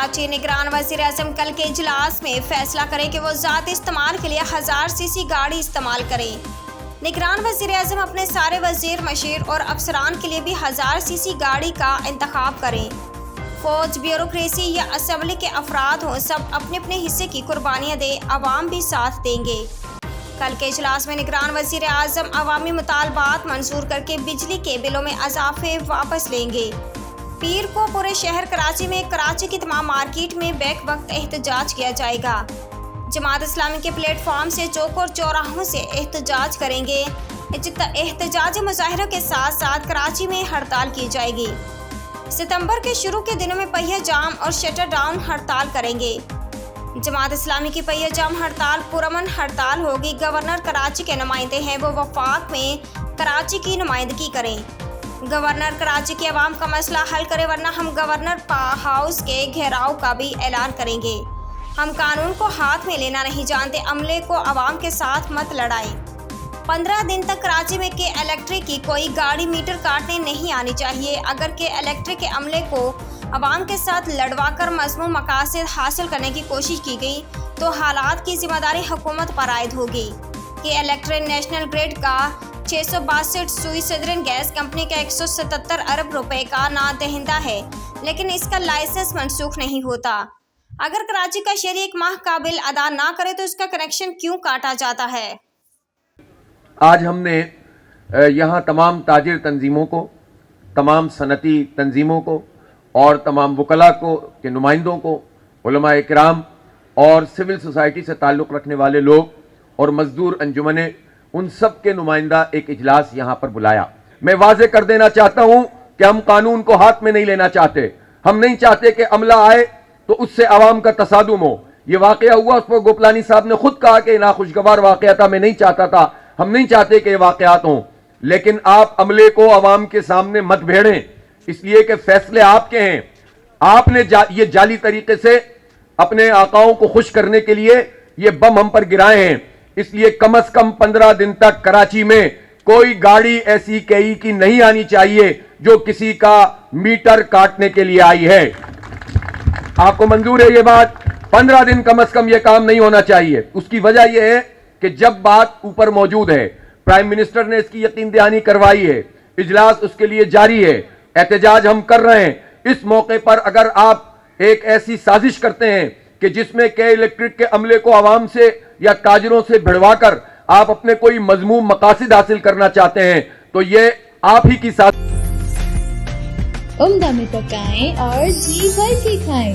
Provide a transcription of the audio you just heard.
कराची निगरान वज़ीर आज़म कल के इजलास में फैसला करें कि वो ज़ाती इस्तेमाल के लिए 1000 सीसी गाड़ी इस्तेमाल करें। निगरान वज़ीर आज़म अपने सारे वज़ीर मशीर और अफसरान के लिए भी 1000 सीसी गाड़ी का इंतखाब करें। फौज, ब्यूरोक्रेसी या असम्बली के अफराद हों, सब अपने अपने हिस्से की कुर्बानियाँ दें, अवाम भी साथ देंगे। कल के इजलास में निगरान वज़ीर आज़म अवामी मुतालबात मंजूर करके बिजली के बिलों में इजाफे वापस लेंगे। पीर को पूरे शहर कराची में कराची की तमाम मार्केट में बैक वक्त एहतजाज किया जाएगा। जमात इस्लामी के प्लेटफॉर्म से चौक और चौराहों से एहतजाज करेंगे। एहतजाजी मुजाहिरों के साथ साथ कराची में हड़ताल की जाएगी। सितंबर के शुरू के दिनों में पहिया जाम और शटर डाउन हड़ताल करेंगे। जमात इस्लामी की पहिया जाम हड़ताल पुरअमन हड़ताल होगी। गवर्नर कराची के नुमाइंदे हैं, वो वफाक में कराची की नुमाइंदगी करें। गवर्नर कराची की आवाम का मसला हल करे, वरना हम गवर्नर हाउस के घेराव का भी ऐलान करेंगे। हम कानून को हाथ में लेना नहीं जानते, अमले को आवाम के साथ मत लड़ाएं। 15 दिन तक कराची में के इलेक्ट्रिक की कोई गाड़ी मीटर काटने नहीं आनी चाहिए। अगर के इलेक्ट्रिक के अमले को आवाम के साथ लड़वाकर मज़मूम मकासद हासिल करने की कोशिश की गई तो हालात की जिम्मेदारी हुकूमत पर आयद होगी। कि इलेक्ट्रिक नेशनल ग्रिड का 662 सुई सदरन गैस कंपनी का 177 अरब रुपए का नादहिंदा है, लेकिन इसका लाइसेंस मनसूख नहीं होता। अगर कराची का शहरी 1 माह का बिल अदा ना करे तो इसका कनेक्शन क्यों काटा जाता है? आज हमने यहाँ तमाम ताजिर तंजीमों को, तमाम सनती तंजीमों को और तमाम वकला को के नुमाइंदों को, उलमाए किराम और सिविल सोसाइटी से ताल्लुक़ रखने वाले लोग और मजदूर अंजुमने, उन सब के नुमाइंदा एक इजलास यहाँ पर बुलाया। मैं वाज़े कर देना चाहता हूँ कि हम कानून को हाथ में नहीं लेना चाहते। हम नहीं चाहते कि अमला आए तो उससे आवाम का तसादुम हो। ये वाक़या हुआ, उस पर गोपलानी साहब ने खुद कहा कि नाखुशगवार वाक़या था, मैं नहीं चाहता था। हम नहीं चाहते कि ये वाक़यात हों, लेकिन आप अमले को आवाम के सामने मत भेड़ें, इसलिए कि फैसले आपके हैं। आपने ये जाली तरीके से अपने आकाओं को खुश करने के लिए ये बम हम पर गिराए हैं। इसलिए कम से कम 15 दिन तक कराची में कोई गाड़ी ऐसी कई की नहीं आनी चाहिए जो किसी का मीटर काटने के लिए आई है। आपको मंजूर है ये बात? 15 दिन कम से कम ये काम नहीं होना चाहिए। उसकी वजह यह है कि जब बात ऊपर मौजूद है, प्राइम मिनिस्टर ने इसकी यकीन दहानी करवाई है, इजलास उसके लिए जारी है, एहतजाज हम कर रहे हैं। इस मौके पर अगर आप एक ऐसी साजिश करते हैं कि जिसमें के इलेक्ट्रिक के अमले को आवाम से या ताजिरों से भिड़वाकर आप अपने कोई मजमूम मकासद हासिल करना चाहते हैं, तो ये आप ही की साजिश। उम्दा में पकाएं और जी भर के खाएं।